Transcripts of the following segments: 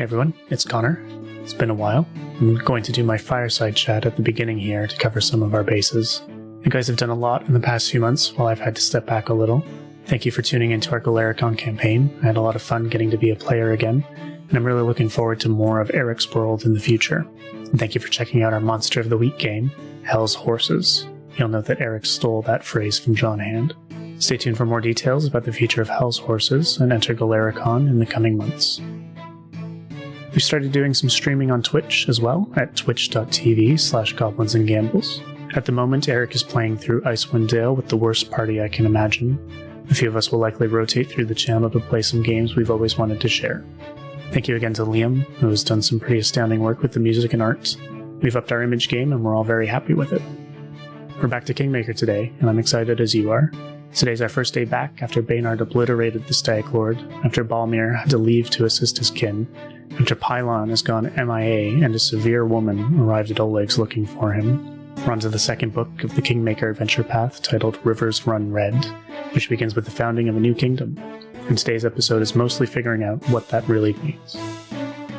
Hey everyone, it's Connor. It's been a while. I'm going to do my fireside chat at the beginning here to cover some of our bases. You guys have done a lot in the past few months while I've had to step back a little. Thank you for tuning into our Golericon campaign. I had a lot of fun getting to be a player again, and I'm really looking forward to more of Eric's world in the future. And thank you for checking out our Monster of the Week game, Hell's Horses. You'll note that Eric stole that phrase from John Hand. Stay tuned for more details about the future of Hell's Horses and enter Golericon in the coming months. We started doing some streaming on Twitch as well at twitch.tv/goblinsandgambles. At the moment, Eric is playing through Icewind Dale with the worst party I can imagine. A few of us will likely rotate through the channel to play some games we've always wanted to share. Thank you again to Liam, who has done some pretty astounding work with the music and art. We've upped our image game and we're all very happy with it. We're back to Kingmaker today, and I'm excited as you are. Today's our first day back after Baynard obliterated the Stag Lord, after Balmir had to leave to assist his kin, after Pylon has gone MIA and a severe woman arrived at Oleg's looking for him. We're on to the second book of the Kingmaker adventure path, titled Rivers Run Red, which begins with the founding of a new kingdom. And today's episode is mostly figuring out what that really means.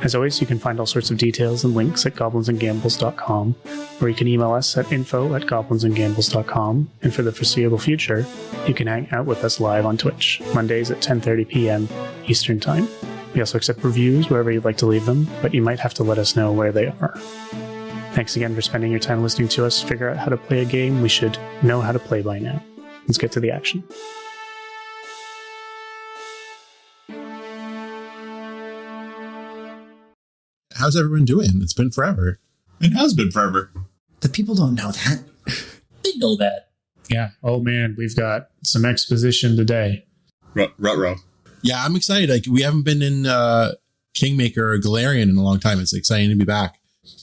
As always, you can find all sorts of details and links at goblinsandgambles.com, or you can email us at info@goblinsandgambles.com, and for the foreseeable future, you can hang out with us live on Twitch, Mondays at 10:30 p.m. Eastern Time. We also accept reviews wherever you'd like to leave them, but you might have to let us know where they are. Thanks again for spending your time listening to us figure out how to play a game we should know how to play by now. Let's get to the action. How's everyone doing? It's been forever. It has been forever. The people don't know that. They know that. Yeah. Oh man, we've got some exposition today. Ruh-roh. Yeah, I'm excited. Like, we haven't been in Kingmaker or Galarian in a long time. It's exciting to be back.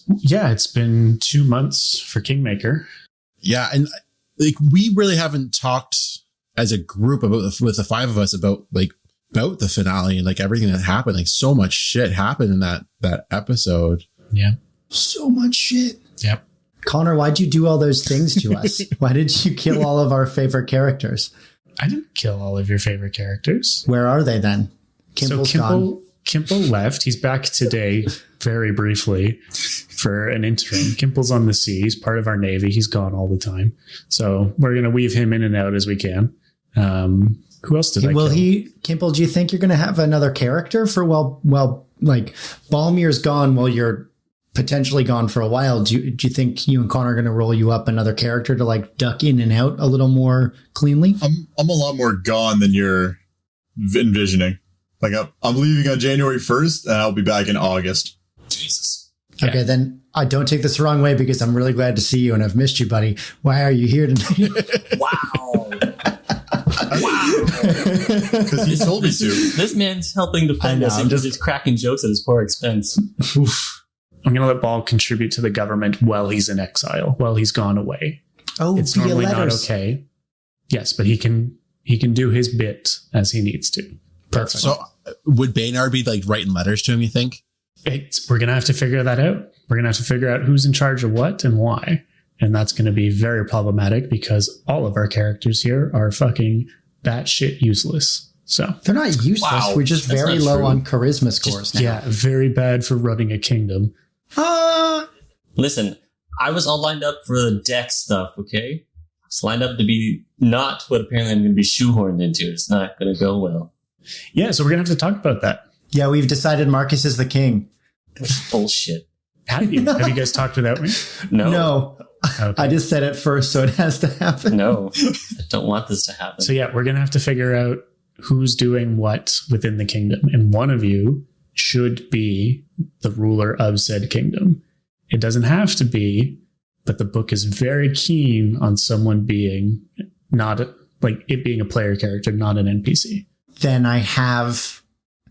Yeah, it's been 2 months for Kingmaker. Yeah, and like we really haven't talked as a group with the five of us about the finale and like everything that happened. Like, so much shit happened in that episode. Yeah. So much shit. Yep. Connor, why'd you do all those things to us? Why did you kill all of our favorite characters? I didn't kill all of your favorite characters. Where are they then? Kimple's gone. Kimple left. He's back today, very briefly, for an interim. Kimple's on the sea. He's part of our navy. He's gone all the time. So we're going to weave him in and out as we can. Who else did I kill? Kimple, do you think you're going to have another character for, like, Balmir's gone while you're potentially gone for a while? Do you think you and Connor are going to roll you up another character to like duck in and out a little more cleanly? I'm a lot more gone than you're envisioning. Like, I'm leaving on January 1st and I'll be back in August. Jesus. Yeah. Okay, then I don't take this the wrong way because I'm really glad to see you and I've missed you, buddy. Why are you here tonight? Wow. Because he told me to. This man's helping defend us and just cracking jokes at his poor expense. I'm going to let Ball contribute to the government while he's in exile, while he's gone away. Oh, it's normally not okay. Yes, but he can do his bit as he needs to. Perfect. So would Baynard be like writing letters to him, you think? We're going to have to figure that out. We're going to have to figure out who's in charge of what and why. And that's going to be very problematic because all of our characters here are fucking batshit useless. So they're not useless. Wow. We're just very low on charisma scores now. Yeah, very bad for running a kingdom. Listen, I was all lined up for the deck stuff, okay? I was lined up to be not what apparently I'm going to be shoehorned into. It's not going to go well. Yeah, so we're going to have to talk about that. Yeah, we've decided Marcus is the king. Bullshit. Have you guys talked without me? No. Okay. I just said it first, so it has to happen. No, I don't want this to happen. So yeah, we're going to have to figure out who's doing what within the kingdom. And one of you should be the ruler of said kingdom. It doesn't have to be, but the book is very keen on someone being it being a player character, not an NPC. Then I have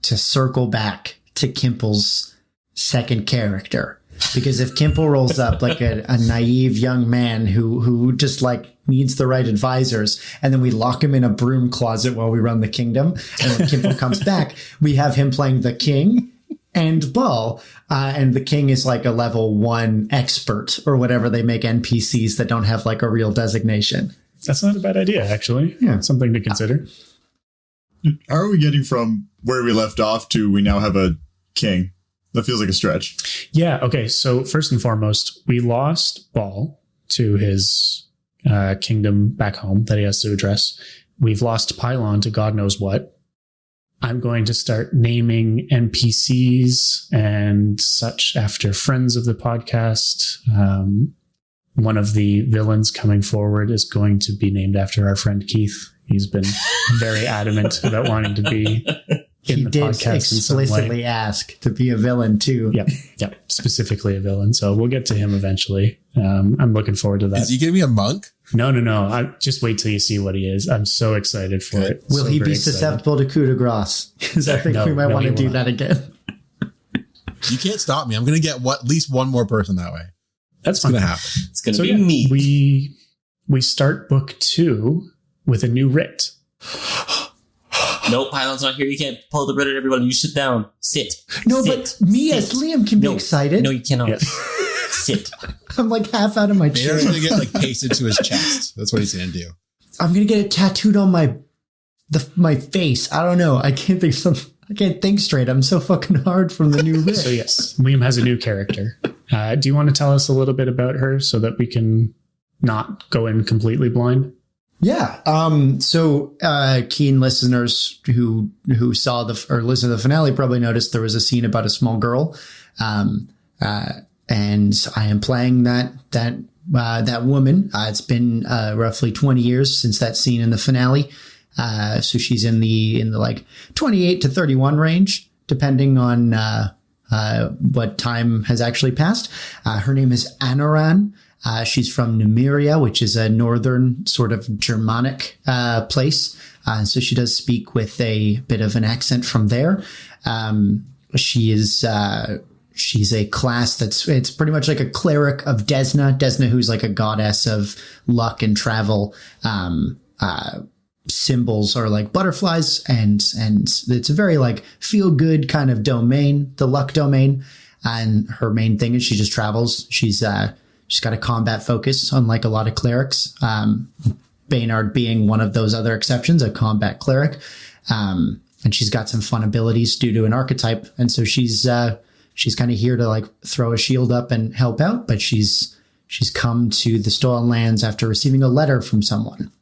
to circle back to Kimple's second character. Because if Kimple rolls up like a naive young man who just like needs the right advisors, and then we lock him in a broom closet while we run the kingdom, and when Kimple comes back, we have him playing the king and Bull, and the king is like a level 1 expert or whatever they make NPCs that don't have like a real designation. That's not a bad idea, actually. Yeah, something to consider. How are we getting from where we left off to we now have a king? That feels like a stretch. Yeah. Okay. So first and foremost, we lost Ball to his kingdom back home that he has to address. We've lost Pylon to God knows what. I'm going to start naming NPCs and such after friends of the podcast. One of the villains coming forward is going to be named after our friend Keith. He's been very adamant about wanting to be in the podcast in some way. He did explicitly ask to be a villain too. Yep. Specifically a villain. So we'll get to him eventually. I'm looking forward to that. Is he going to be a monk? No. Just wait till you see what he is. I'm so excited for it. Will he be susceptible to coup de grace? Because I think we might want to do that again. You can't stop me. I'm going to get at least one more person that way. That's going to happen. It's going to be me. We start book 2 with a new writ. No, Pylon's not here. You can't pull the writ at everybody. You sit down. Sit. No, Sit. but me Sit. as Liam can be excited. No, you cannot. Yes. Sit. I'm like half out of my chair. He's going to get like pasted to his chest. That's what he's going to do. I'm going to get it tattooed on my face. I don't know. I can't think straight. I'm so fucking hard from the new writ. So yes, Liam has a new character. Do you want to tell us a little bit about her so that we can not go in completely blind? Yeah. So keen listeners who saw or listened to the finale probably noticed there was a scene about a small girl. And I am playing that woman. It's been roughly 20 years since that scene in the finale. So she's in the like 28 to 31 range, depending on what time has actually passed. Her name is Anoran. She's from Numeria, which is a northern sort of Germanic place. So she does speak with a bit of an accent from there. She's a class it's pretty much like a cleric of Desna, who's like a goddess of luck and travel. Symbols are like butterflies, and it's a very like feel good kind of domain, the luck domain. And her main thing is she just travels. She's got a combat focus, unlike a lot of clerics. Baynard being one of those other exceptions, a combat cleric. And she's got some fun abilities due to an archetype. And so she's kind of here to like throw a shield up and help out, but she's come to the Stolen Lands after receiving a letter from someone.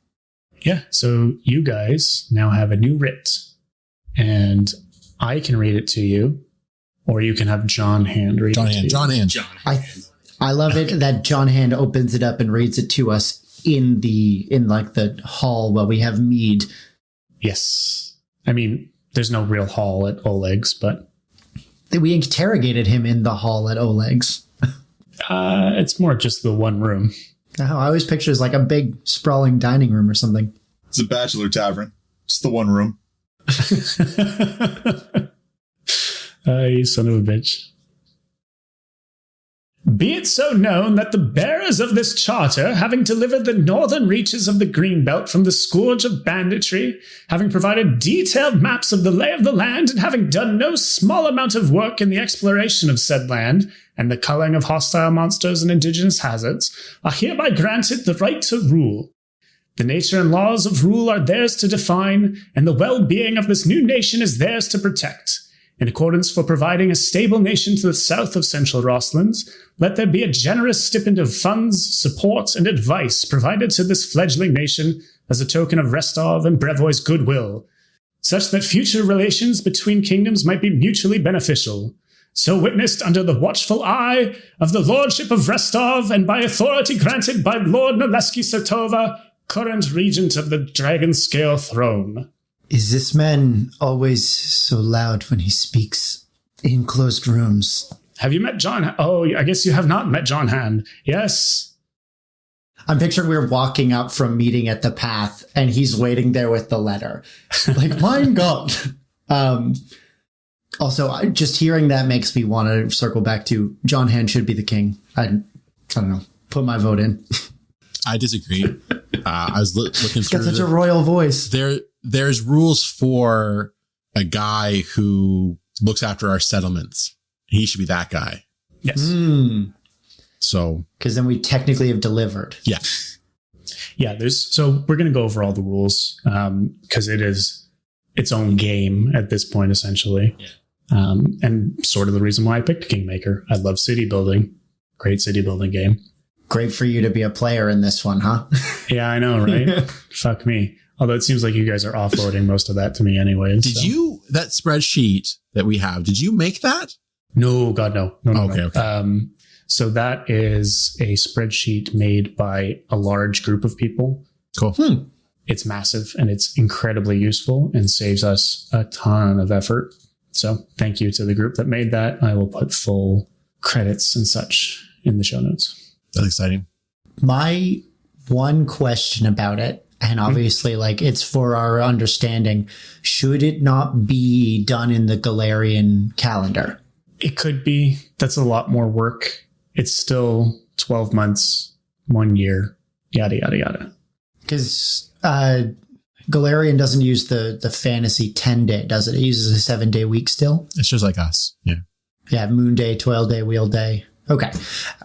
Yeah, so you guys now have a new writ, and I can read it to you, or you can have John Hand read it to you. John Hand. I love it that John Hand opens it up and reads it to us in like the hall while we have mead. Yes. I mean, there's no real hall at Oleg's, but we interrogated him in the hall at Oleg's. It's more just the one room. I always picture it as like a big sprawling dining room or something. It's a bachelor tavern. Just the one room. You son of a bitch. Be it so known that the bearers of this charter, having delivered the northern reaches of the Greenbelt from the scourge of banditry, having provided detailed maps of the lay of the land, and having done no small amount of work in the exploration of said land, and the culling of hostile monsters and indigenous hazards, are hereby granted the right to rule. The nature and laws of rule are theirs to define, and the well-being of this new nation is theirs to protect. In accordance for providing a stable nation to the south of Central Rosslands, let there be a generous stipend of funds, support, and advice provided to this fledgling nation as a token of Restov and Brevoy's goodwill, such that future relations between kingdoms might be mutually beneficial. So witnessed under the watchful eye of the Lordship of Restov and by authority granted by Lord Nolesky Sotova, current regent of the Dragon Scale Throne. Is this man always so loud when he speaks in closed rooms? Have you met John? Oh, I guess you have not met John Hand. Yes. I'm picturing we're walking up from meeting at the path and he's waiting there with the letter. Like, my God. Also, just hearing that makes me want to circle back to John Hand should be the king. I don't know. Put my vote in. I disagree. I was looking through. He's got such a royal voice. There's rules for a guy who looks after our settlements. He should be that guy. Yes. So, because then we technically have delivered. Yeah. Yeah. So we're going to go over all the rules because it is its own game at this point, essentially. And sort of the reason why I picked Kingmaker. I love city building. Great city building game. Great for you to be a player in this one, huh? Yeah, I know, right? Fuck me. Although it seems like you guys are offloading most of that to me anyway. Did you, that spreadsheet that we have, did you make that? No, God, no. Okay. So that is a spreadsheet made by a large group of people. Cool. It's massive and it's incredibly useful and saves us a ton of effort. So thank you to the group that made that. I will put full credits and such in the show notes. That's exciting. My one question about it, and obviously like it's for our understanding, should it not be done in the Galarian calendar? It could be. That's a lot more work. It's still 12 months, 1 year, yada, yada, yada. Because Galarian doesn't use the fantasy 10-day, does it? It uses a 7-day week still? It's just like us. Yeah. Yeah, moon day, 12-day, wheel day. Okay.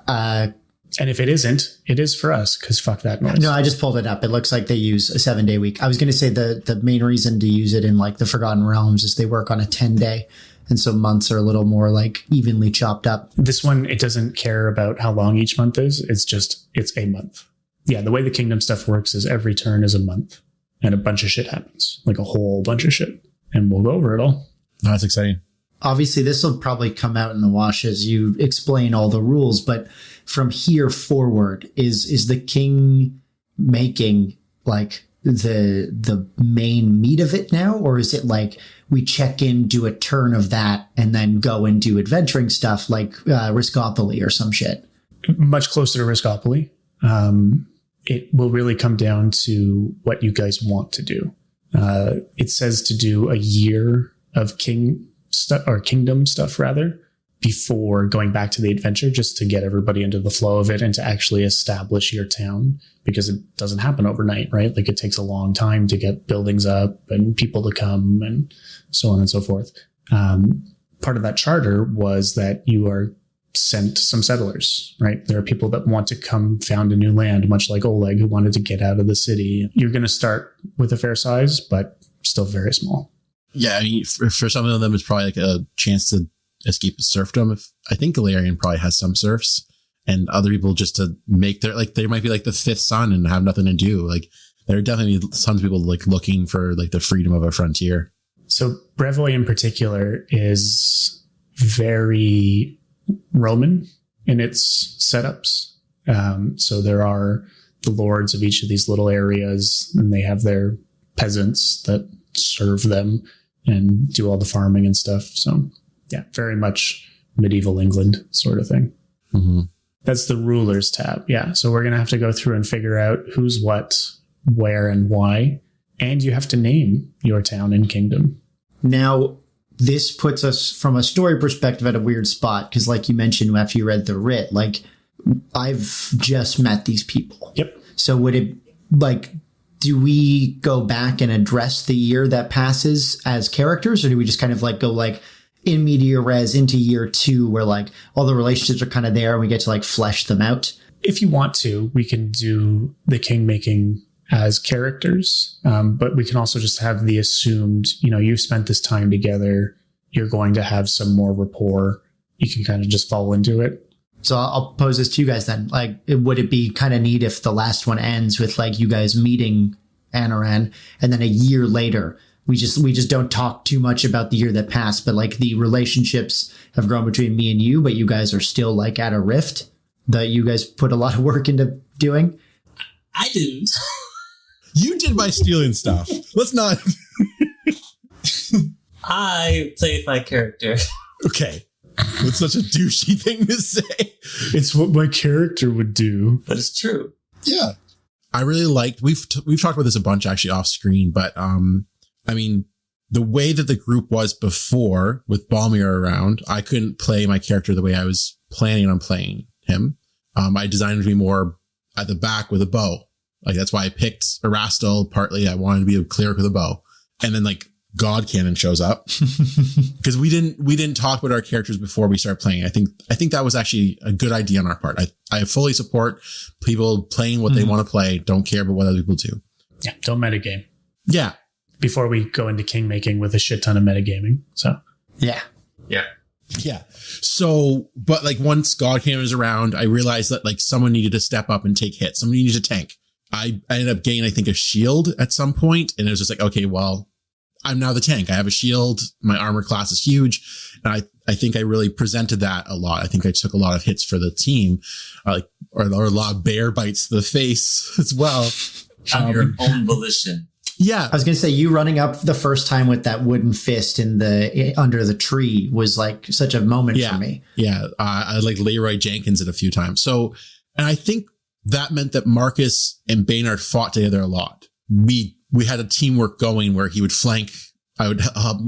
And if it isn't, it is for us, because fuck that noise. No, I just pulled it up. It looks like they use a 7-day week. I was going to say the main reason to use it in like the Forgotten Realms is they work on a 10-day. And so months are a little more like evenly chopped up. This one, it doesn't care about how long each month is. It's a month. Yeah, the way the kingdom stuff works is every turn is a month. And a bunch of shit happens. Like a whole bunch of shit. And we'll go over it all. No, that's exciting. Obviously, this will probably come out in the wash as you explain all the rules. But from here forward, is the king making like the main meat of it now? Or is it like we check in, do a turn of that, and then go and do adventuring stuff like Riskopoly or some shit? Much closer to Riskopoly. It will really come down to what you guys want to do. It says to do a year of kingdom stuff rather, before going back to the adventure, just to get everybody into the flow of it and to actually establish your town, because it doesn't happen overnight, right? Like it takes a long time to get buildings up and people to come and so on and so forth. Part of that charter was that you are sent some settlers, right? There are people that want to come found a new land, much like Oleg, who wanted to get out of the city. You're going to start with a fair size, but still very small. Yeah, I mean, for some of them, it's probably like a chance to escape serfdom. I think Galarian probably has some serfs, and other people just to make their, like, they might be like the fifth son and have nothing to do. Like, there are definitely some people like looking for like the freedom of a frontier. So Brevoy in particular is very Roman in its setups. So there are the lords of each of these little areas, and they have their peasants that serve them and do all the farming and stuff. So yeah, very much medieval England sort of thing. Mm-hmm. That's the rulers tab. Yeah. So we're going to have to go through and figure out who's what, where, and why. And you have to name your town and kingdom. Now, this puts us from a story perspective at a weird spot. Because like you mentioned, after you read the writ, like I've just met these people. Yep. So would it like, do we go back and address the year that passes as characters, or do we just kind of like go like in media res into year 2 where like all the relationships are kind of there and we get to like flesh them out? If you want to, we can do the king making as characters, but we can also just have the assumed, you've spent this time together, you're going to have some more rapport. You can kind of just fall into it. So I'll pose this to you guys then. Like, would it be kind of neat if the last one ends with like you guys meeting Anoran, and then a year later we just don't talk too much about the year that passed, but like the relationships have grown between me and you, but you guys are still like at a rift that you guys put a lot of work into doing? I didn't. You did by stealing stuff. Let's not. I played my character. Okay. That's such a douchey thing to say. It's what my character would do. But it's true. Yeah. I really liked, we've talked about this a bunch actually off screen, but I mean, the way that the group was before with Balmir around, I couldn't play my character the way I was planning on playing him. I designed him to be more at the back with a bow. Like, that's why I picked Erastil. Partly I wanted to be a cleric with a bow. And then like God Cannon shows up because we didn't talk about our characters before we start playing. I think that was actually a good idea on our part. I fully support people playing what they want to play. Don't care about what other people do. Yeah. Don't metagame. Yeah. Before we go into king making with a shit ton of metagaming. So yeah. Yeah. Yeah. So, but like once God Cam was around, I realized that like someone needed to step up and take hits. Somebody needed to tank. I ended up getting, I think, a shield at some point, and it was just like, okay, well, I'm now the tank. I have a shield. My armor class is huge. And I think I really presented that a lot. I think I took a lot of hits for the team, or a lot of bear bites to the face as well. Of your own volition. Yeah. I was going to say, you running up the first time with that wooden fist under the tree was like such a moment for me. Yeah. I like Leroy Jenkins it a few times. So, and I think that meant that Marcus and Baynard fought together a lot. We had a teamwork going where he would flank. I would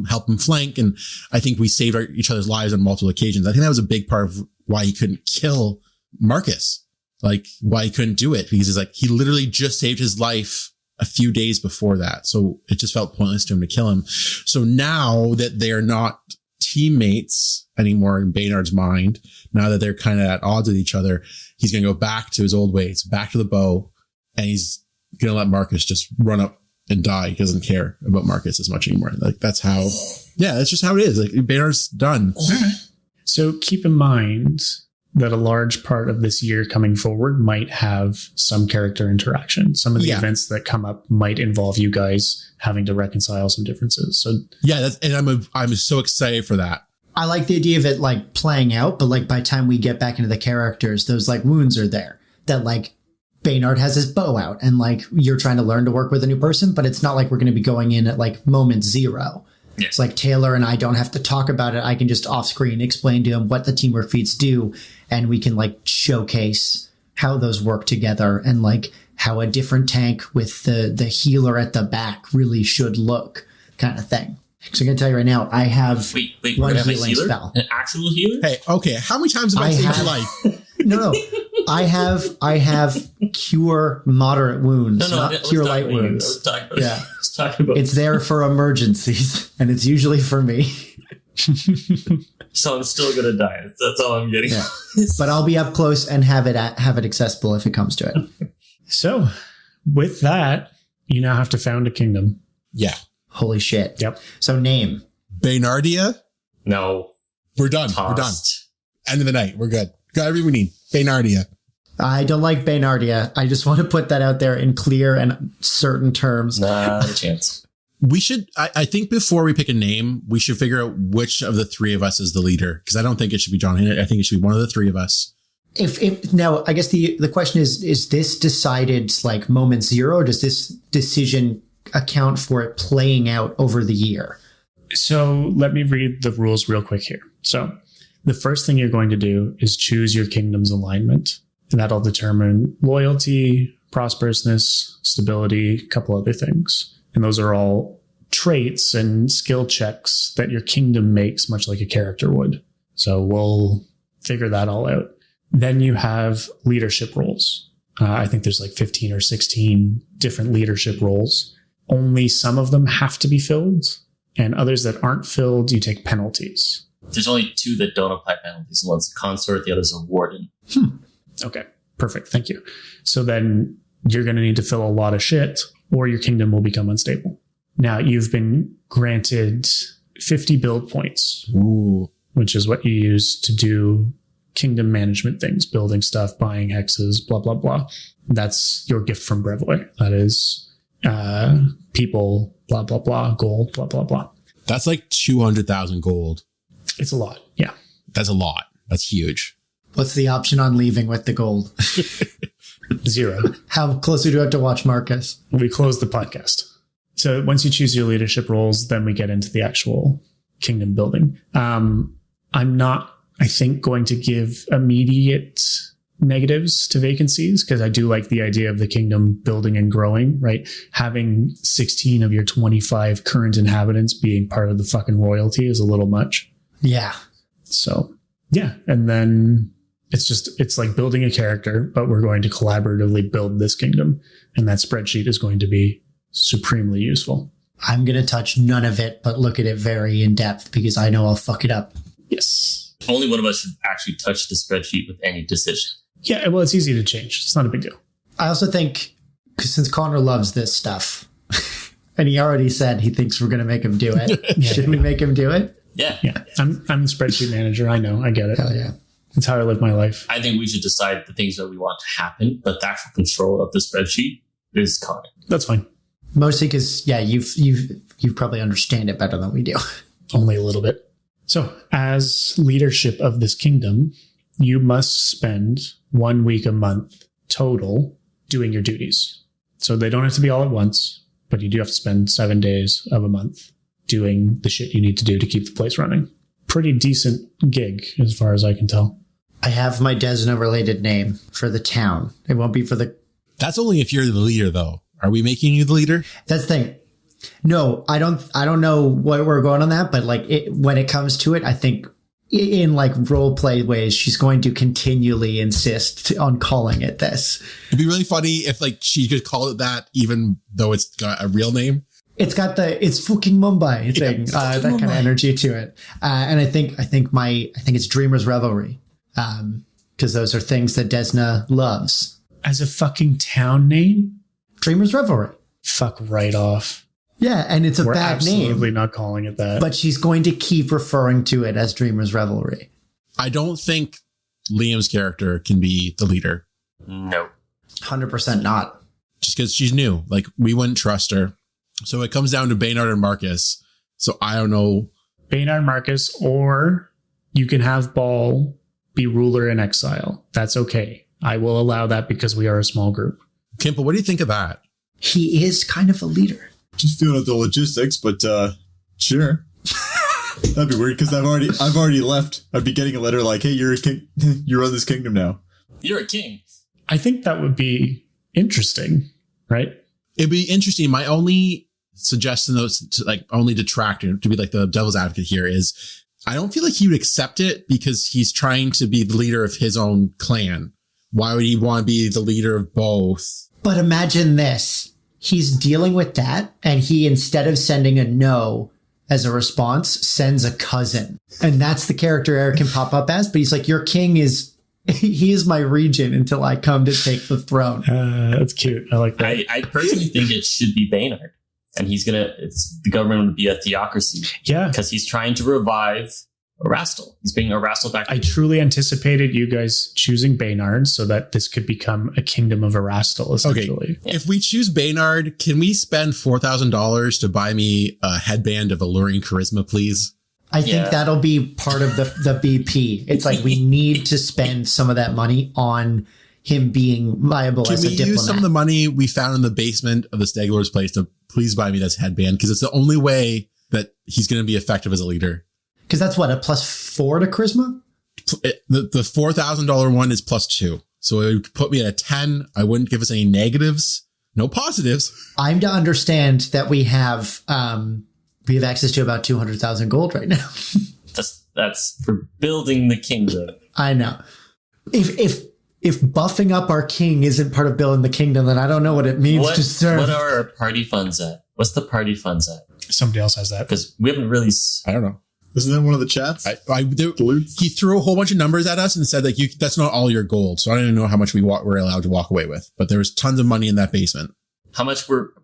help him flank. And I think we saved each other's lives on multiple occasions. I think that was a big part of why he couldn't kill Marcus. Like why he couldn't do it, because he literally just saved his life a few days before that. So it just felt pointless to him to kill him. So now that they are not teammates anymore in Baynard's mind, now that they're kind of at odds with each other, he's going to go back to his old ways, back to the bow, and he's going to let Marcus just run up and die. He doesn't care about Marcus as much anymore. Like that's just how it is. Like Baynard's done. So keep in mind that a large part of this year coming forward might have some character interaction. Some of the events that come up might involve you guys having to reconcile some differences. So yeah, I'm so excited for that. I like the idea of it like playing out, but like by the time we get back into the characters, those like wounds are there that like Baynard has his bow out and like you're trying to learn to work with a new person, but it's not like we're going to be going in at like moment zero. Yeah. It's like Taylor and I don't have to talk about it. I can just off screen explain to him what the teamwork feats do. And we can like showcase how those work together and like how a different tank with the healer at the back really should look kind of thing. So I'm going to tell you right now, I have one healing spell. An actual healer? Hey, okay. How many times have I saved your life? No. I have cure moderate wounds, not cure light wounds. It's there for emergencies, and it's usually for me. So I'm still gonna die. That's all I'm getting. Yeah. But I'll be up close and have it accessible if it comes to it. So, with that, you now have to found a kingdom. Yeah. Holy shit. Yep. So name Baynardia. No. We're done. Tossed. We're done. End of the night. We're good. Got everything we need. Baynardia. I don't like Baynardia. I just want to put that out there in clear and certain terms. Not a chance. We should, I think before we pick a name, we should figure out which of the three of us is the leader. Because I don't think it should be John. I think it should be one of the three of us. Now, I guess the question is this decided like moment zero? Or does this decision account for it playing out over the year? So let me read the rules real quick here. So the first thing you're going to do is choose your kingdom's alignment. And that'll determine loyalty, prosperousness, stability, a couple other things. And those are all traits and skill checks that your kingdom makes, much like a character would. So we'll figure that all out. Then you have leadership roles. I think there's like 15 or 16 different leadership roles. Only some of them have to be filled, and others that aren't filled, you take penalties. There's only two that don't apply penalties. One's a consort, the other's a warden. Okay, perfect. Thank you. So then you're going to need to fill a lot of shit, or your kingdom will become unstable. Now, you've been granted 50 build points, which is what you use to do kingdom management things, building stuff, buying hexes, blah, blah, blah. That's your gift from Brevoy. That is people, blah, blah, blah, gold, blah, blah, blah. That's like 200,000 gold. It's a lot. Yeah. That's a lot. That's huge. What's the option on leaving with the gold? 0. How close do you have to watch Marcus? We close the podcast. So once you choose your leadership roles, then we get into the actual kingdom building. I'm not, I think, going to give immediate negatives to vacancies, because I do like the idea of the kingdom building and growing, right? Having 16 of your 25 current inhabitants being part of the fucking royalty is a little much. Yeah. So, yeah. And then it's like building a character, but we're going to collaboratively build this kingdom. And that spreadsheet is going to be supremely useful. I'm going to touch none of it, but look at it very in depth because I know I'll fuck it up. Yes. Only one of us should actually touch the spreadsheet with any decision. Yeah, well, it's easy to change. It's not a big deal. I also think, because since Connor loves this stuff, and he already said he thinks we're going to make him do it, should we make him do it? Yeah. Yeah, I'm the spreadsheet manager. I know. I get it. Hell yeah. It's how I live my life. I think we should decide the things that we want to happen, but the actual control of the spreadsheet is Connor. That's fine. Mostly because, yeah, you probably understand it better than we do. Only a little bit. So, as leadership of this kingdom, you must spend 1 week a month total doing your duties. So they don't have to be all at once, but you do have to spend 7 days of a month doing the shit you need to do to keep the place running. Pretty decent gig, as far as I can tell. I have my Desna-related name for the town. It won't be for the... That's only if you're the leader, though. Are we making you the leader? That's the thing. No, I don't know where we're going on that, but like when it comes to it, I think in like role play ways, she's going to continually insist on calling it this. It'd be really funny if like she could call it that, even though it's got a real name. It's got it's fucking Mumbai thing, that kind of energy to it. And I think it's Dreamer's Revelry. Because those are things that Desna loves. As a fucking town name? Dreamer's Revelry. Fuck right off. Yeah, and it's a We're bad name. absolutely not calling it that. But she's going to keep referring to it as Dreamer's Revelry. I don't think Liam's character can be the leader. No. 100% not. Just because she's new. Like, we wouldn't trust her. So it comes down to Baynard and Marcus. So I don't know. Baynard, Marcus, or you can have Ball be ruler in exile. That's okay. I will allow that because we are a small group. Kimple, what do you think of that? He is kind of a leader. Just feeling out the logistics, but sure. That'd be weird because I've already left. I'd be getting a letter like, "Hey, you're a king. You run this kingdom now. You're a king." I think that would be interesting, right? It'd be interesting. My only suggestion, though, to like only detractor to be like the devil's advocate here is, I don't feel like he would accept it because he's trying to be the leader of his own clan. Why would he want to be the leader of both? But imagine this. He's dealing with that, and he, instead of sending a no as a response, sends a cousin. And that's the character Eric can pop up as, but he's like, your king he is my regent until I come to take the throne. That's cute. I like that. I personally think it should be Baynard. And the government would be a theocracy. Yeah. Because he's trying to revive Erastil. He's bringing Erastil back. I truly anticipated you guys choosing Baynard so that this could become a kingdom of Erastil, essentially. Okay. Yeah. If we choose Baynard, can we spend $4,000 to buy me a headband of alluring charisma, please? I think that'll be part of the BP. It's like we need to spend some of that money on him being viable as a diplomat. Can we use some of the money we found in the basement of the Stag Lord's place to please buy me this headband? Because it's the only way that he's going to be effective as a leader. Because that's what, a +4 to charisma? The $4,000 one is +2. So it would put me at a 10. I wouldn't give us any negatives. No positives. I'm to understand that we have access to about 200,000 gold right now. That's for building the kingdom. I know. If buffing up our king isn't part of building the kingdom, then I don't know what it means to serve. What are our party funds at? What's the party funds at? Somebody else has that. Because we haven't really... I don't know. Isn't that one of the chats? He threw a whole bunch of numbers at us and said, like, that's not all your gold. So I don't even know how much we're allowed to walk away with. But there was tons of money in that basement. How much were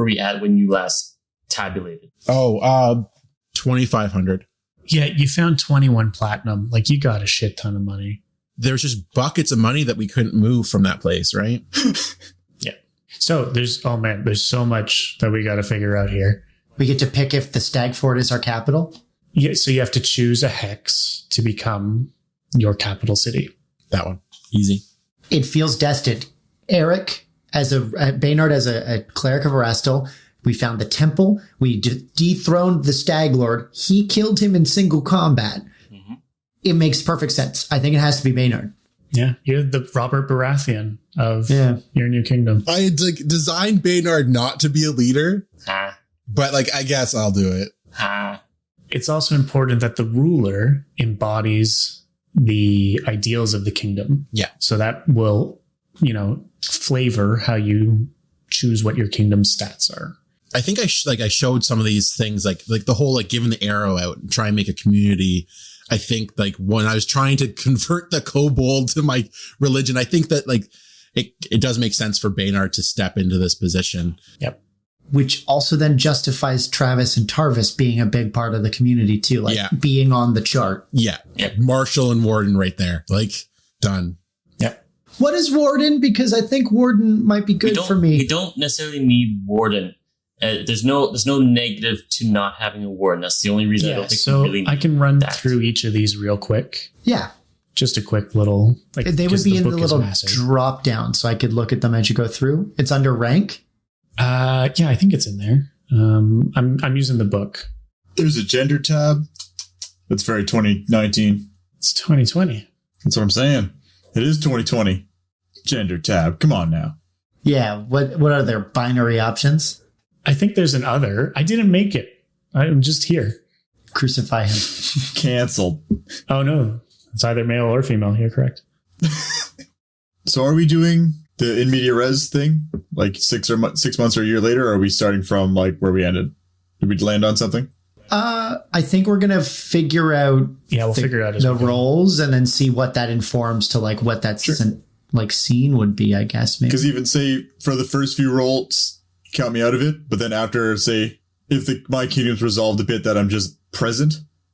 we at when you last tabulated? 2,500. Yeah, you found 21 platinum. Like, you got a shit ton of money. There's just buckets of money that we couldn't move from that place, right? Yeah. So there's so much that we got to figure out here. We get to pick if the Stag Fort is our capital. Yeah, so you have to choose a hex to become your capital city. That one. Easy. It feels destined. Eric, Baynard as a cleric of Erastil, we found the temple. We dethroned the Stag Lord. He killed him in single combat. Mm-hmm. It makes perfect sense. I think it has to be Baynard. Yeah, you're the Robert Baratheon of your new kingdom. I had designed Baynard not to be a leader, but I guess I'll do it. It's also important that the ruler embodies the ideals of the kingdom. Yeah. So that will, flavor how you choose what your kingdom's stats are. I think I showed some of these things, like the whole, giving the arrow out and try and make a community. I think when I was trying to convert the kobold to my religion, I think that it does make sense for Baynard to step into this position. Yep. which also then justifies Travis and Tarvis being a big part of the community too, like being on the chart. Yeah. Marshall and Warden right there. Like, done. Yep. What is Warden? Because I think Warden might be good for me. We don't necessarily need Warden. There's no negative to not having a Warden. That's the only reason I don't think we really need I can run through each of these real quick. Yeah. Just a quick little... like they would be in the little drop down, so I could look at them as you go through. It's under rank? Yeah, I think it's in there. I'm using the book. There's a gender tab. That's very 2019. It's 2020. That's what I'm saying. It is 2020. Gender tab. Come on now. Yeah. What are their binary options? I think there's an other. I didn't make it. I'm just here. Crucify him. Canceled. Oh, no. It's either male or female. You're correct. So are we doing the in media res thing? Like 6 months or a year later? Or are we starting from like where we ended? Did we land on something? I think we're going to figure out we'll figure out the roles and then see what that informs to like what that scene would be, I guess. Maybe. Because even say for the first few roles, count me out of it. But then after, say, if my kingdom's resolved a bit that I'm just present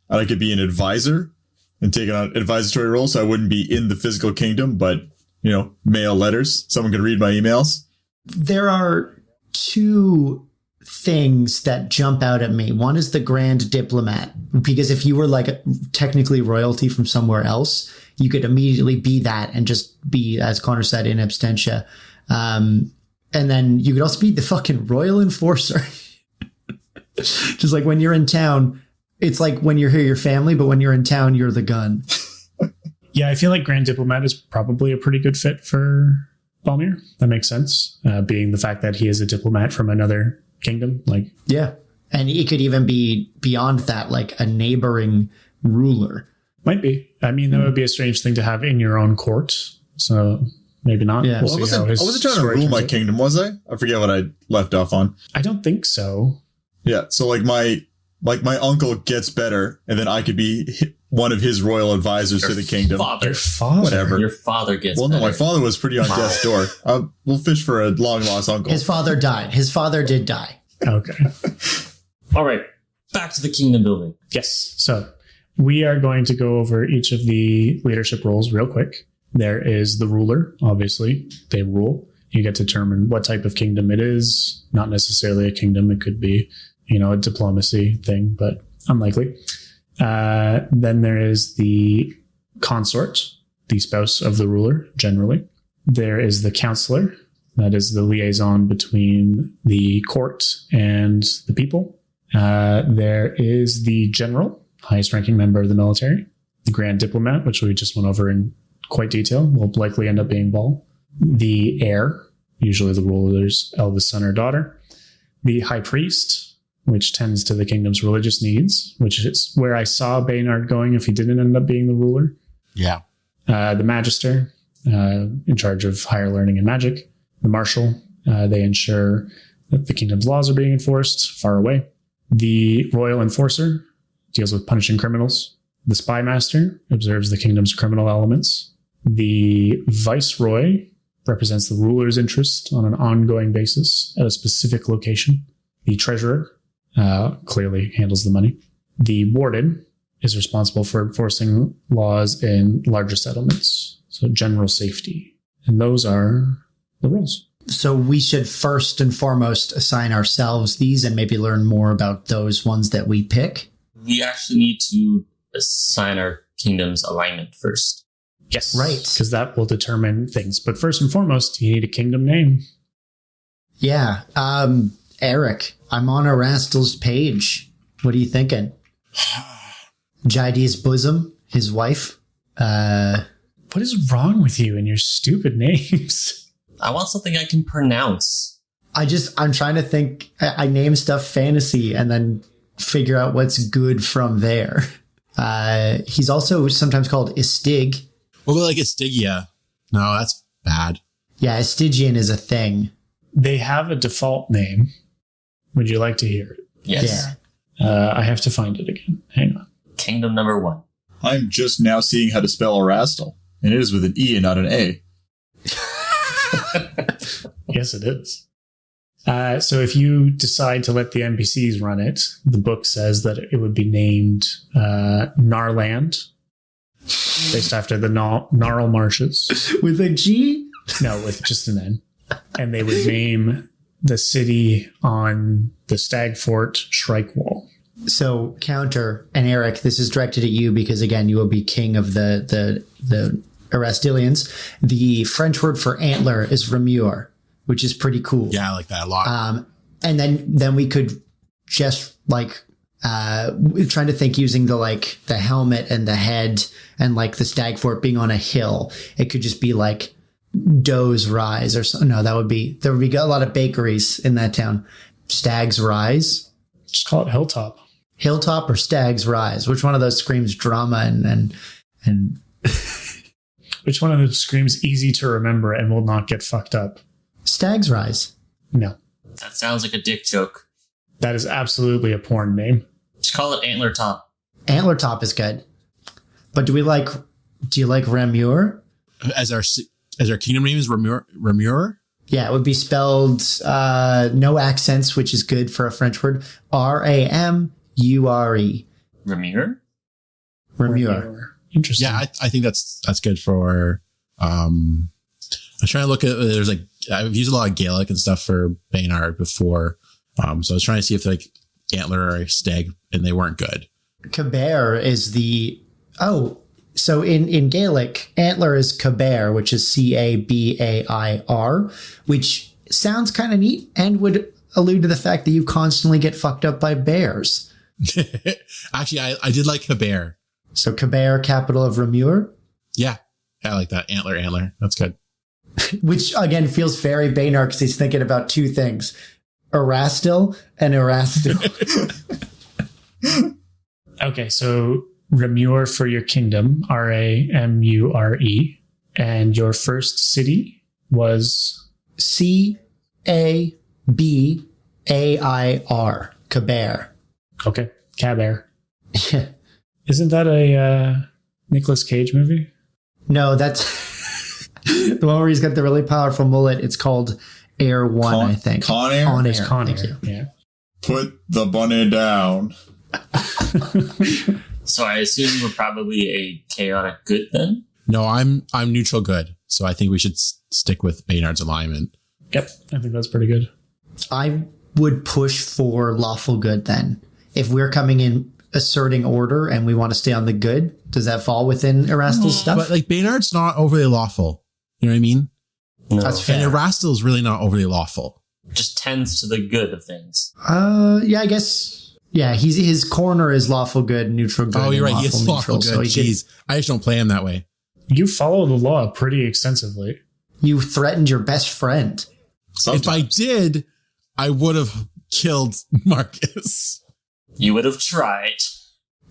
and I could be an advisor and take on advisory role, so I wouldn't be in the physical kingdom, but, mail letters. Someone could read my emails. There are two things that jump out at me. One is the Grand Diplomat, because if you were like technically royalty from somewhere else, you could immediately be that and just be, as Connor said, in absentia. And then you could also be the fucking royal enforcer. Just like when you're in town, it's like when you're here, you're family, but when you're in town, you're the gun. Yeah, I feel like Grand Diplomat is probably a pretty good fit for Balmir. That makes sense, being the fact that he is a diplomat from another kingdom. Yeah, and he could even be beyond that, like a neighboring ruler. Might be. I mean, that would be a strange thing to have in your own court. So... maybe not. Yeah. I wasn't trying to rule my kingdom, was I? I forget what I left off on. I don't think so. Yeah. So like my uncle gets better, and then I could be one of his royal advisors to the kingdom. Your father. Whatever. Your father gets better. Well, no, my father was pretty on death's door. We'll fish for a long lost uncle. His father died. His father did die. Okay. All right. Back to the kingdom building. Yes. So we are going to go over each of the leadership roles real quick. There is the ruler, obviously. They rule. You get to determine what type of kingdom it is. Not necessarily a kingdom. It could be, a diplomacy thing, but unlikely. Then there is the consort, the spouse of the ruler, generally. There is the counselor. That is the liaison between the court and the people. There is the general, highest ranking member of the military. The grand diplomat, which we just went over in quite detail, will likely end up being Ball. The heir, usually the ruler's eldest son or daughter. The high priest, which tends to the kingdom's religious needs, which is where I saw Baynard going if he didn't end up being the ruler. Yeah. The magister, in charge of higher learning and magic. The marshal, they ensure that the kingdom's laws are being enforced far away. The royal enforcer deals with punishing criminals. The spy master observes the kingdom's criminal elements. The viceroy represents the ruler's interest on an ongoing basis at a specific location. The treasurer clearly handles the money. The warden is responsible for enforcing laws in larger settlements, so general safety. And those are the roles. So we should first and foremost assign ourselves these and maybe learn more about those ones that we pick. We actually need to assign our kingdom's alignment first. Yes. Right. Because that will determine things. But first and foremost, you need a kingdom name. Yeah. Eric, I'm on Erastel's page. What are you thinking? Jaide's bosom, his wife. What is wrong with you and your stupid names? I want something I can pronounce. I'm trying to think. I name stuff fantasy and then figure out what's good from there. He's also sometimes called Istig. What about like Istigia? No, that's bad. Yeah, Stygian is a thing. They have a default name. Would you like to hear it? Yes. Yeah. I have to find it again. Hang on. Kingdom number 1. I'm just now seeing how to spell Erastel, and it is with an E and not an A. Yes, it is. So if you decide to let the NPCs run it, the book says that it would be named Narland, based after the Gnarl Marshes. With a G? No, with just an N. And they would name the city on the Stag Fort Shrike Wall. So, counter, and Eric, this is directed at you because, again, you will be king of the Erastilians. The French word for antler is Ramure, which is pretty cool. Yeah, I like that a lot. And then we could just like trying to think using the helmet and the head and like the stag fort being on a hill. It could just be like Doe's Rise or something. No, there would be a lot of bakeries in that town. Stag's Rise. Just call it Hilltop. Hilltop or Stag's Rise? Which one of those screams drama and Which one of those screams easy to remember and will not get fucked up? Stag's Rise. No. That sounds like a dick joke. That is absolutely a porn name. Just call it Antler Top. Antler Top is good. But do you like Ramure? As our kingdom name is Ramure? Yeah, it would be spelled no accents, which is good for a French word. Ramure. Ramure? Ramure. Interesting. Yeah, I think that's good for. I was trying to look at. There's like I've used a lot of Gaelic and stuff for Baynard before, so I was trying to see if like antler or stag, and they weren't good. Caber is the so in Gaelic, antler is Caber, which is Cabair, which sounds kind of neat and would allude to the fact that you constantly get fucked up by bears. Actually, I did like Caber. So Caber, capital of Ramure. Yeah, I like that. Antler. That's good. Which, again, feels very Baynard because he's thinking about two things. Erastil and Erastil. Okay, so Ramure for your kingdom, Ramure, and your first city was? Cabair. Caber. Okay, Caber. Yeah. Isn't that a Nicolas Cage movie? No, that's the one where he's got the really powerful mullet. It's called Air One, I think. Con Air? On Air. Con Air. Thank you. Yeah. Put the bunny down. So I assume we're probably a chaotic good then? No, I'm neutral good. So I think we should stick with Baynard's alignment. Yep, I think that's pretty good. I would push for lawful good then. If we're coming in asserting order and we want to stay on the good, does that fall within Erastil's stuff? But like Baynard's not overly lawful. You know what I mean? No. That's fair. And Erastil's really not overly lawful. Just tends to the good of things. Yeah, I guess. Yeah, his corner is lawful good, neutral good. Oh, you're and right. He is lawful neutral, good. so Jeez. I just don't play him that way. You follow the law pretty extensively. You threatened your best friend. If I did, I would have killed Marcus. You would have tried.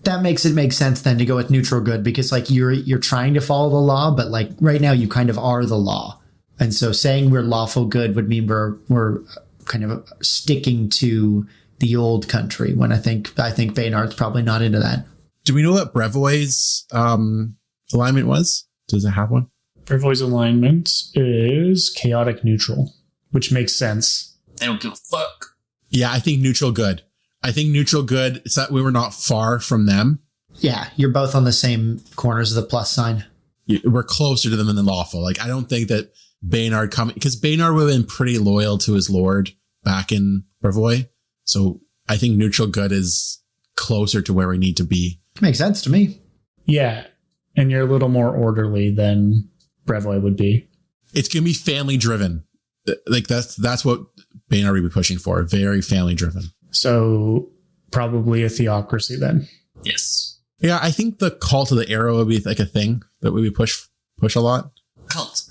That makes it make sense then to go with neutral good because like you're trying to follow the law, but like right now you kind of are the law. And so saying we're lawful good would mean we're kind of sticking to the old country when I think Baynard's probably not into that. Do we know what Brevoy's alignment was? Does it have one? Brevoy's alignment is chaotic neutral, which makes sense. They don't give a fuck. Yeah, I think neutral good. It's that we were not far from them. Yeah, you're both on the same corners of the plus sign. We're closer to them than lawful. Like, I don't think that Baynard coming, because Baynard would have been pretty loyal to his lord back in Brevoy. So I think neutral good is closer to where we need to be. Makes sense to me. Yeah, and you're a little more orderly than Brevoy would be. It's going to be family driven. Like that's what Baynard would be pushing for. Very family driven. So probably a theocracy then. Yes. Yeah, I think the call to the arrow would be like a thing that we would push a lot. Cults.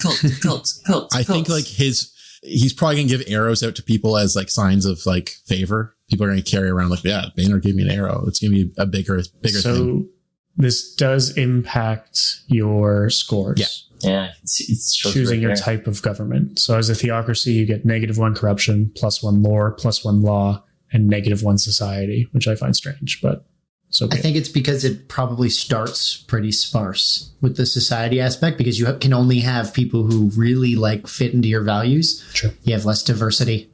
I think like he's probably going to give arrows out to people as like signs of like favor. People are going to carry around like, yeah, Baynard gave me an arrow. It's going to be a bigger thing. So this does impact your scores. Yeah, it's choosing your type of government. So as a theocracy, you get -1 corruption, +1 lore, +1 law, and -1 society, which I find strange, but it's okay. I think it's because it probably starts pretty sparse with the society aspect because you can only have people who really like fit into your values. True. You have less diversity.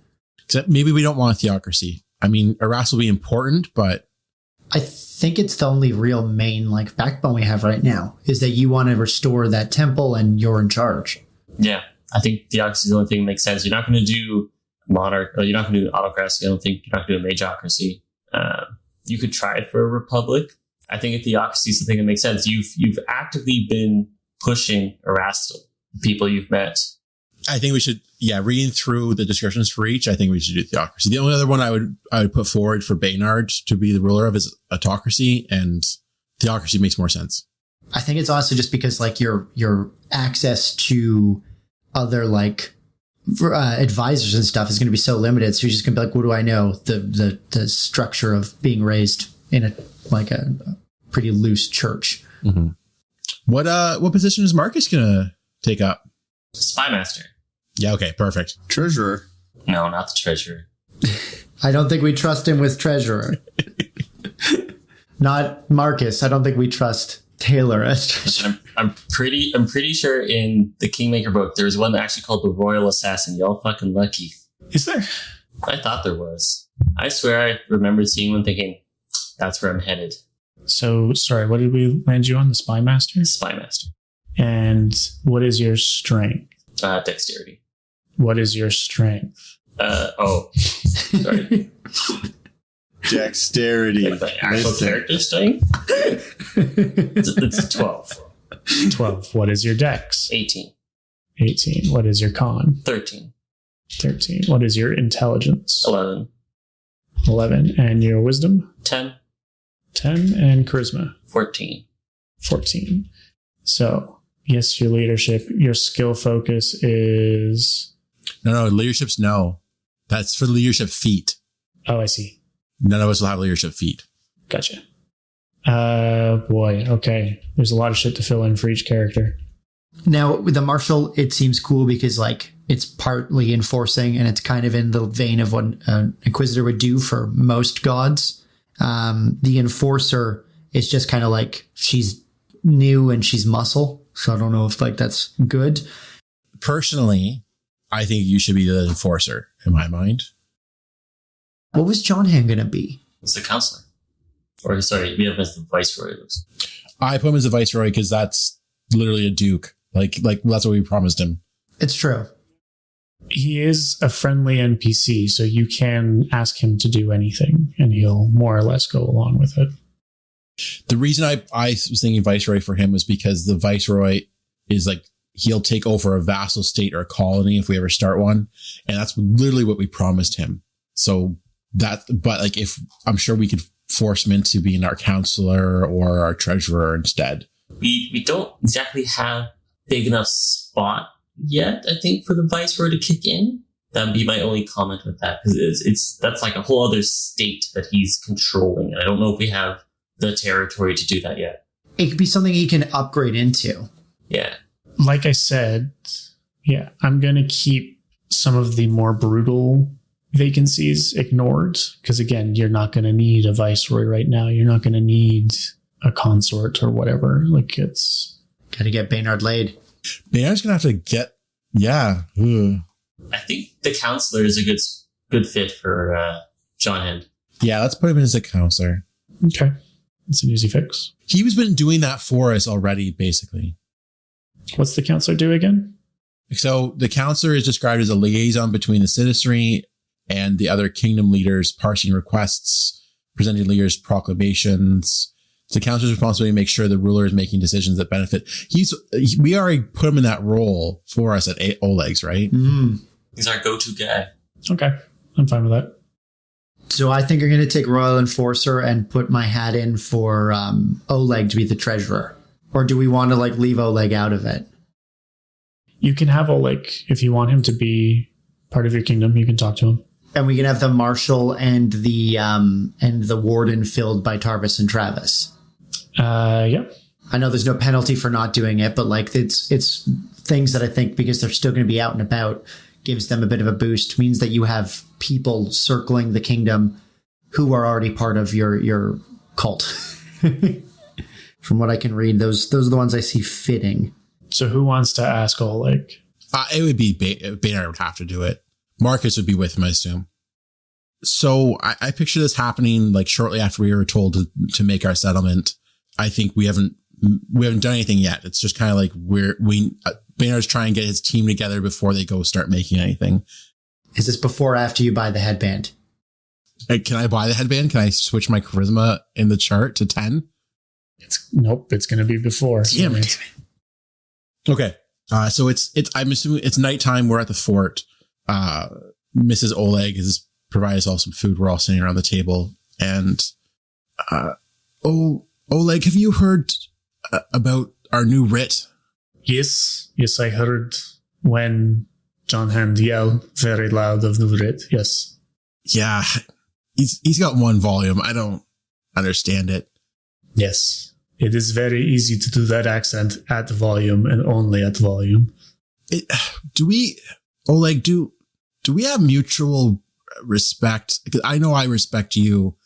Except maybe we don't want a theocracy. I mean, Arras will be important, but I think it's the only real main like backbone we have right now is that you want to restore that temple and you're in charge. Yeah, I think theocracy is the only thing that makes sense. You're not going to do monarch, or you're not going to do autocracy. I don't think you're not going to do a magocracy. You could try for a republic. I think a theocracy is the thing that makes sense. You've actively been pushing Erastil, the people you've met. I think we should, reading through the descriptions for each, I think we should do theocracy. The only other one I would put forward for Baynard to be the ruler of is autocracy, and theocracy makes more sense. I think it's also just because like your access to other like advisors and stuff is going to be so limited. So you're just going to be like, what do I know? The structure of being raised in a pretty loose church. Mm-hmm. What position is Marcus going to take up? Spymaster. Yeah, okay, perfect. Treasurer. No, not the treasurer. I don't think we trust him with treasurer. Not Marcus. I don't think we trust Taylor as treasurer. I'm pretty sure in the Kingmaker book there's one actually called the Royal Assassin. Y'all fucking lucky. Is there? I thought there was. I swear I remembered seeing one thinking, that's where I'm headed. So, sorry, what did we land you on? The Spymaster? Spymaster. And what is your strength? Dexterity. What is your strength? Sorry. Dexterity. Like the actual character strength? It's 12. 12. What is your dex? 18. 18. What is your con? 13. 13. What is your intelligence? 11. 11. And your wisdom? 10. 10. And charisma? 14. 14. So, yes, your leadership, your skill focus is... No, leadership's no. That's for leadership feat. Oh, I see. None of us will have leadership feat. Gotcha. Boy, okay. There's a lot of shit to fill in for each character. Now, with the marshal, it seems cool because, like, it's partly enforcing and it's kind of in the vein of what an inquisitor would do for most gods. The enforcer is just kind of like she's new and she's muscle. So I don't know if, like, that's good. Personally, I think you should be the enforcer, in my mind. What was John Hand going to be? It's the counselor. Or, sorry, we have as the viceroy. I put him as a viceroy because that's literally a duke. Like that's what we promised him. It's true. He is a friendly NPC, so you can ask him to do anything, and he'll more or less go along with it. The reason I was thinking viceroy for him was because the viceroy is like, he'll take over a vassal state or a colony if we ever start one. And that's literally what we promised him. So but like, if I'm sure we could force him into being our counselor or our treasurer instead. We don't exactly have big enough spot yet, I think, for the viceroy to kick in. That'd be my only comment with that, because that's like a whole other state that he's controlling. I don't know if we have the territory to do that yet. It could be something he can upgrade into. Yeah. Like I said, yeah, I'm going to keep some of the more brutal vacancies ignored, because again, you're not going to need a viceroy right now. You're not going to need a consort or whatever. Like, it's got to get Baynard laid. Baynard's going to have to get, yeah. Ugh. I think the counselor is a good fit for John Hand. Yeah, let's put him in as a counselor. Okay. It's an easy fix. He's been doing that for us already, basically. What's the counselor do again? So the counselor is described as a liaison between the citizenry and the other kingdom leaders, parsing requests, presenting leaders' proclamations. The counselor's responsibility to make sure the ruler is making decisions that benefit. We already put him in that role for us at Oleg's, right? Mm. He's our go-to guy. Okay. I'm fine with that. So I think I'm going to take Royal Enforcer and put my hat in for Oleg to be the treasurer. Or do we want to like leave Oleg out of it? You can have Oleg if you want him to be part of your kingdom. You can talk to him. And we can have the marshal and the warden filled by Tarvis and Travis. Yeah. I know there's no penalty for not doing it, but like it's things that I think, because they're still going to be out and about, gives them a bit of a boost. Means that you have people circling the kingdom who are already part of your cult. From what I can read, those are the ones I see fitting. So who wants to ask Oleg? It would be Baynard would have to do it. Marcus would be with him, I assume. So I picture this happening like shortly after we were told to make our settlement. I think we haven't done anything yet. It's just kind of like Baynard's trying to get his team together before they go start making anything. Is this before or after you buy the headband? Can I buy the headband? Can I switch my charisma in the chart to 10? Nope. It's going to be before. Damn it. Okay. So I'm assuming it's nighttime. We're at the fort. Mrs. Oleg has provided us all some food. We're all sitting around the table. And, Oleg, have you heard about our new writ? Yes, I heard when John Hand yelled very loud of the writ. Yes. Yeah, he's got one volume. I don't understand it. Yes, it is very easy to do that accent at volume and only at volume. Do we have mutual respect? Because I know I respect you.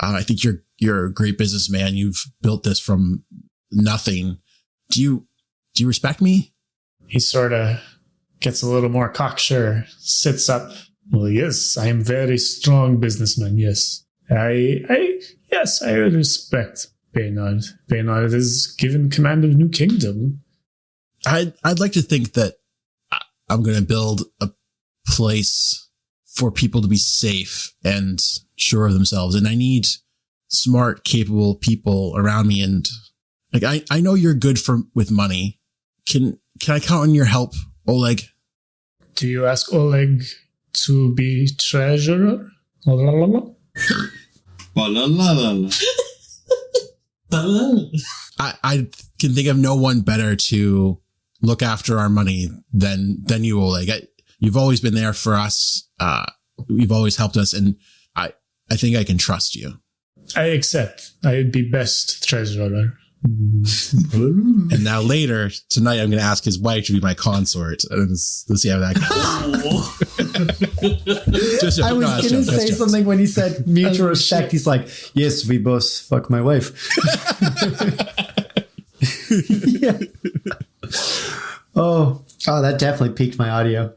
I think you're a great businessman. You've built this from nothing. Do you respect me? He sort of gets a little more cocksure, sits up. Well, yes, I am very strong businessman. Yes, I respect Baynard. Baynard is given command of New Kingdom. I'd like to think that I'm going to build a place for people to be safe and sure of themselves, and I need smart, capable people around me. And like I know you're good with money. Can I count on your help, Oleg? Do you ask Oleg to be treasurer? I can think of no one better to look after our money than you, Oleg. You've always been there for us. You've always helped us, and I think I can trust you. I accept. I'd be best treasurer. And now later tonight, I'm going to ask his wife to be my consort. Let's see how that goes. I was going to say something when he said mutual respect. He's like, yes, we both fuck my wife. Yeah. Oh, that definitely piqued my audio.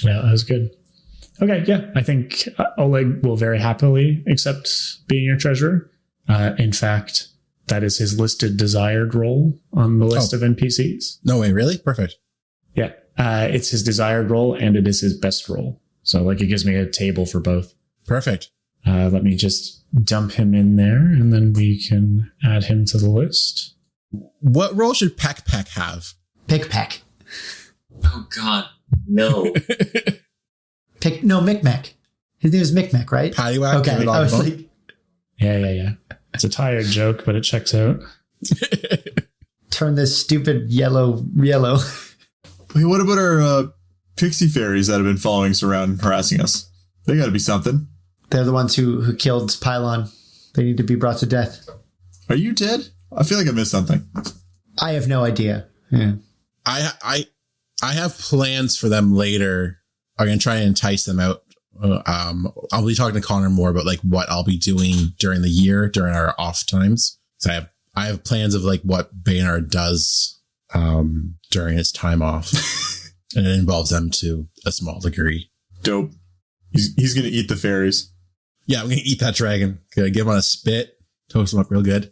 Yeah, that was good. Okay, yeah, I think Oleg will very happily accept being your treasurer. In fact, that is his listed desired role on the list of NPCs. No way, really? Perfect. Yeah, it's his desired role and it is his best role. So like it gives me a table for both. Perfect. Let me just dump him in there and then we can add him to the list. What role should Peck have? Pick-Peck. Oh, God. No. Micmac. His name is Micmac, right? Paddywhack. Okay, I was like... Yeah. It's a tired joke, but it checks out. Turn this stupid yellow. Hey, what about our pixie fairies that have been following us around and harassing us? They got to be something. They're the ones who killed Pylon. They need to be brought to death. Are you dead? I feel like I missed something. I have no idea. Yeah. I have plans for them later. I'm going to try and entice them out. I'll be talking to Connor more about like what I'll be doing during the year, during our off times. So I have plans of like what Baynard does during his time off. And it involves them to a small degree. Dope. He's going to eat the fairies. Yeah, I'm going to eat that dragon. Gonna give him on a spit, toast him up real good.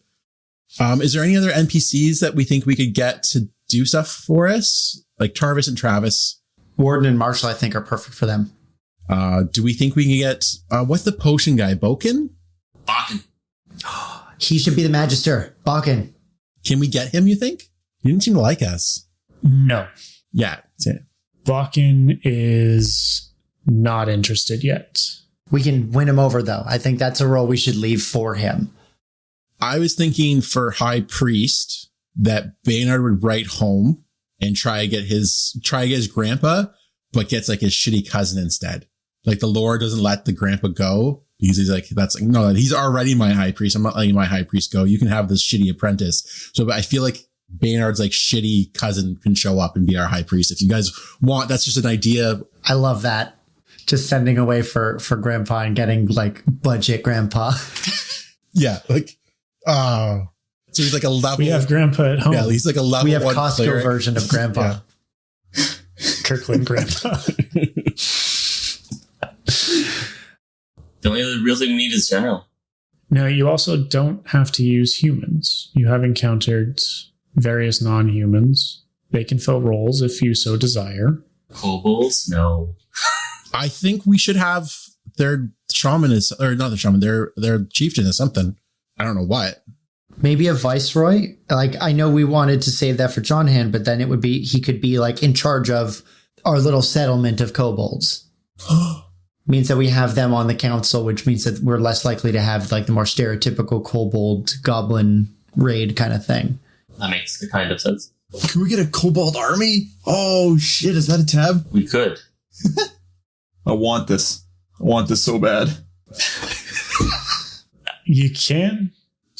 Is there any other NPCs that we think we could get to do stuff for us? Like Tarvis and Travis. Warden and Marshall, I think, are perfect for them. Do we think we can get, what's the potion guy? Boken? Bakken. He should be the Magister. Bakken. Can we get him, you think? He didn't seem to like us. No. Yeah, that's it. Bakken is not interested yet. We can win him over, though. I think that's a role we should leave for him. I was thinking for High Priest that Baynard would write home and try to get his grandpa, but gets like his shitty cousin instead. Like the lore doesn't let the grandpa go because he's like, no, he's already my high priest. I'm not letting my high priest go. You can have this shitty apprentice. So I feel like Baynard's like shitty cousin can show up and be our high priest. If you guys want, that's just an idea. I love that. Just sending away for grandpa and getting like budget grandpa. Yeah. Like, so he's like a level. We have grandpa at home. Yeah. He's like a level. We have one Costco cleric. version of grandpa. Kirkland grandpa. The only other real thing we need is general. Now, you also don't have to use humans. You have encountered various non-humans. They can fill roles if you so desire. Kobolds? No. I think we should have their shaman or not the shaman, their chieftain is something. I don't know what. Maybe a viceroy. Like, I know we wanted to save that for John Hand, but then he could be like in charge of our little settlement of kobolds. Means that we have them on the council, which means that we're less likely to have like the more stereotypical kobold goblin raid kind of thing. That makes the kind of sense. Can we get a kobold army? Oh shit, is that a tab? We could. I want this. I want this so bad. You can.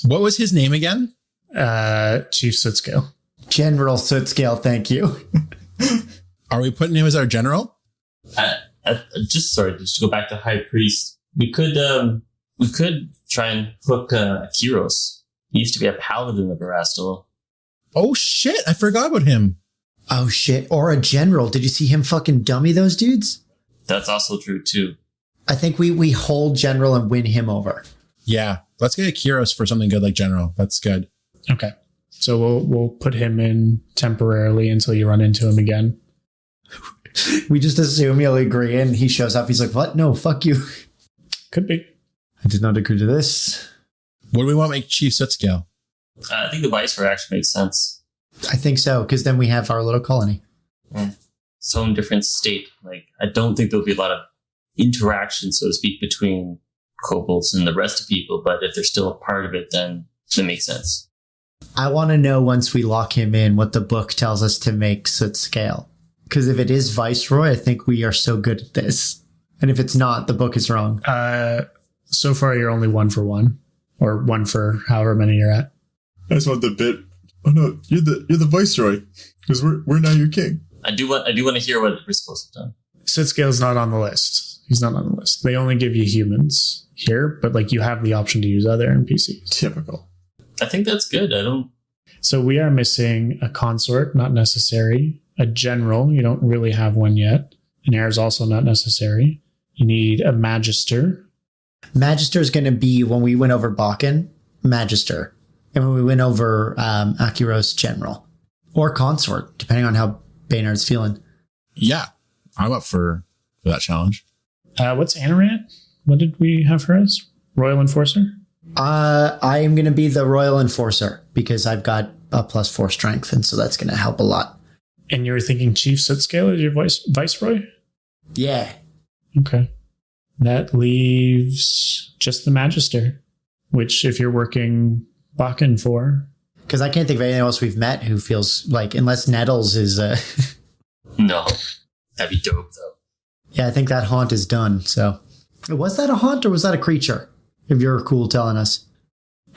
What was his name again? Chief Sootscale. General Sootscale, thank you. Are we putting him as our general? Just to go back to High Priest. We could try and hook Kiros. He used to be a paladin of Erastil. Oh shit, I forgot about him. Oh shit, or a general. Did you see him fucking dummy those dudes? That's also true too. I think we hold general and win him over. Yeah, let's get a Kiros for something good like general. That's good. Okay. So we'll put him in temporarily until you run into him again. We just assume he'll agree, and he shows up. He's like, what? No, fuck you. Could be. I did not agree to this. What do we want to make Chief Sootscale? I think the Viceroy actually makes sense. I think so, because then we have our little colony. So in different state. Like, I don't think there'll be a lot of interaction, so to speak, between kobolds and the rest of people, but if they're still a part of it, then it makes sense. I want to know once we lock him in what the book tells us to make Sootscale. Because if it is Viceroy, I think we are so good at this. And if it's not, the book is wrong. So far, you're only 1 for 1. Or 1 for however many you're at. I just want the bit. Oh no, you're the viceroy because we're now your king. I do want to hear what we're supposed to have done. Sootscale's not on the list. He's not on the list. They only give you humans here, but like you have the option to use other NPCs. Typical. I think that's good. So we are missing a consort, not necessary. A general, you don't really have one yet. An heir is also not necessary. You need a magister. Magister is going to be, when we went over Bakken, Magister. And when we went over Akiros, General. Or Consort, depending on how Baynard's feeling. Yeah, I'm up for that challenge. What's Anorant? What did we have her as? Royal Enforcer? I am going to be the Royal Enforcer because I've got a +4 strength, and so that's going to help a lot. And you were thinking Chief Sootscale as your Viceroy? Yeah. Okay. That leaves just the Magister, which if you're working Bakken for. Because I can't think of anything else we've met who feels like, unless Nettles is... No. That'd be dope, though. Yeah, I think that haunt is done, so... Was that a haunt or was that a creature? If you're cool telling us.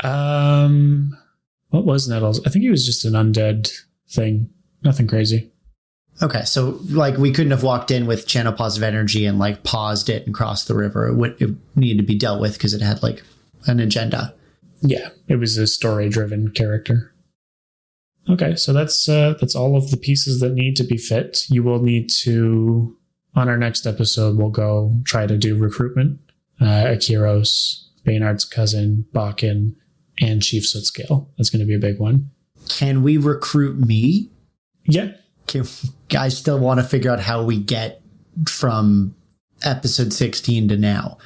What was Nettles? I think he was just an undead thing. Nothing crazy. Okay, so like we couldn't have walked in with channel positive energy and like paused it and crossed the river. It needed to be dealt with because it had like an agenda. Yeah, it was a story-driven character. Okay, so that's all of the pieces that need to be fit. You will need to, on our next episode, we'll go try to do recruitment. Akiros, Baynard's cousin, Bakken, and Chief Sootscale. That's going to be a big one. Can we recruit me? Yeah. I still want to figure out how we get from episode 16 to now.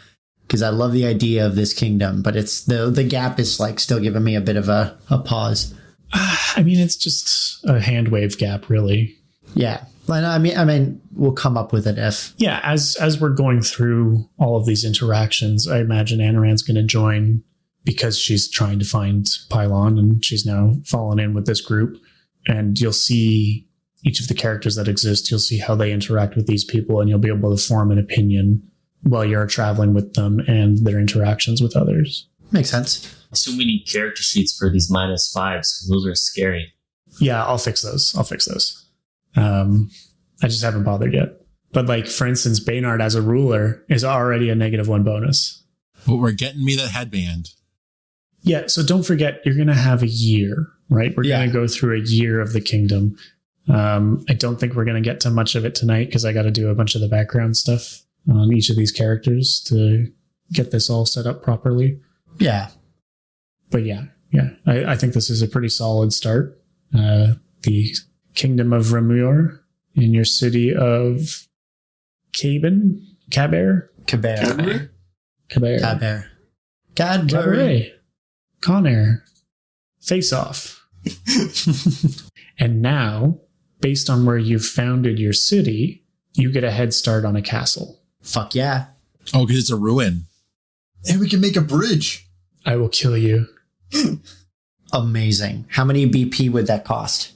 Because I love the idea of this kingdom, but it's the gap is like still giving me a bit of a pause. I mean, it's just a hand wave gap, really. Yeah. I mean, we'll come up with it if... Yeah, as we're going through all of these interactions, I imagine Anorant's going to join because she's trying to find Pylon, and she's now fallen in with this group. And you'll see each of the characters that exist. You'll see how they interact with these people, and you'll be able to form an opinion while you're traveling with them and their interactions with others. Makes sense. I assume we need character sheets for these -5s because those are scary. Yeah, I'll fix those. I just haven't bothered yet. But like, for instance, Baynard as a ruler is already a -1 bonus. But we're getting me that headband. Yeah, so don't forget, you're going to have a year, right? We're going to go through a year of the kingdom. I don't think we're going to get to much of it tonight because I got to do a bunch of the background stuff on each of these characters to get this all set up properly. Yeah. But yeah. I think this is a pretty solid start. The Kingdom of Ramure in your city of Caber. Cadbury. Conair. Face Off. And now, based on where you've founded your city, you get a head start on a castle. Fuck yeah. Oh, because it's a ruin. And we can make a bridge. I will kill you. Amazing. How many BP would that cost?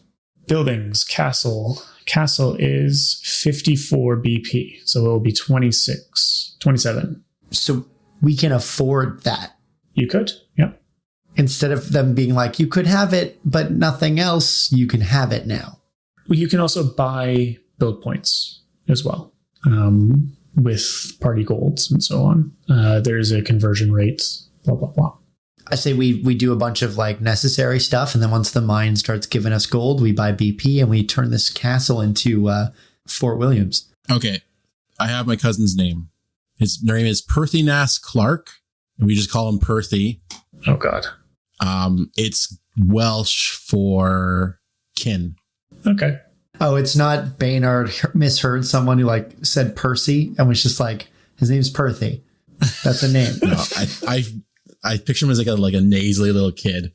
Buildings, castle. Castle is 54 BP, so it will be 27. So we can afford that. You could? Yep. Instead of them being like, you could have it, but nothing else, you can have it now. Well, you can also buy build points as well, with party golds and so on. There's a conversion rate, blah, blah, blah. I say we do a bunch of like necessary stuff, and then once the mine starts giving us gold, we buy BP and we turn this castle into Fort Williams. Okay. I have my cousin's name. His name is Perthynas Clark, and we just call him Perthy. Oh, God. It's Welsh for kin. Okay. Oh, it's not Baynard misheard someone who like said Percy and was just like, his name's Perthy. That's a name. No, I picture him as like a nasally little kid.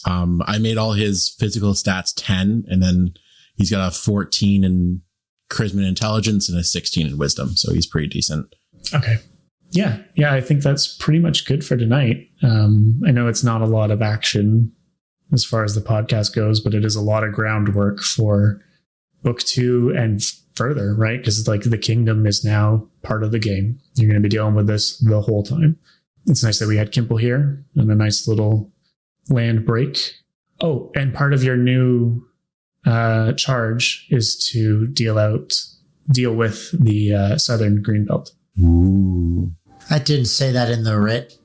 I made all his physical stats 10, and then he's got a 14 in charisma and intelligence and a 16 in wisdom. So he's pretty decent. Okay. Yeah. I think that's pretty much good for tonight. I know it's not a lot of action as far as the podcast goes, but it is a lot of groundwork for book 2 and further, right? Because like the kingdom is now part of the game. You're going to be dealing with this the whole time. It's nice that we had Kimple here and a nice little land break. Oh, and part of your new charge is to deal with the Southern Greenbelt. Ooh. I didn't say that in the writ.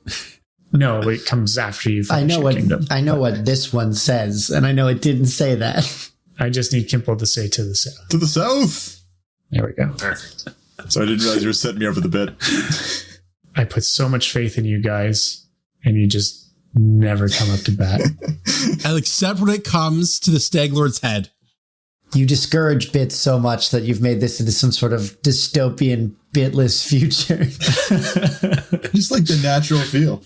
No, it comes after you finish your kingdom. I know what this one says, and I know it didn't say that. I just need Kimple to say to the south. To the south. There we go. Perfect. So I didn't realize you were setting me up for the bit. I put so much faith in you guys, and you just never come up to bat. I'll accept when it comes to the Stag Lord's head. You discourage bits so much that you've made this into some sort of dystopian bitless future. Just like the natural feel.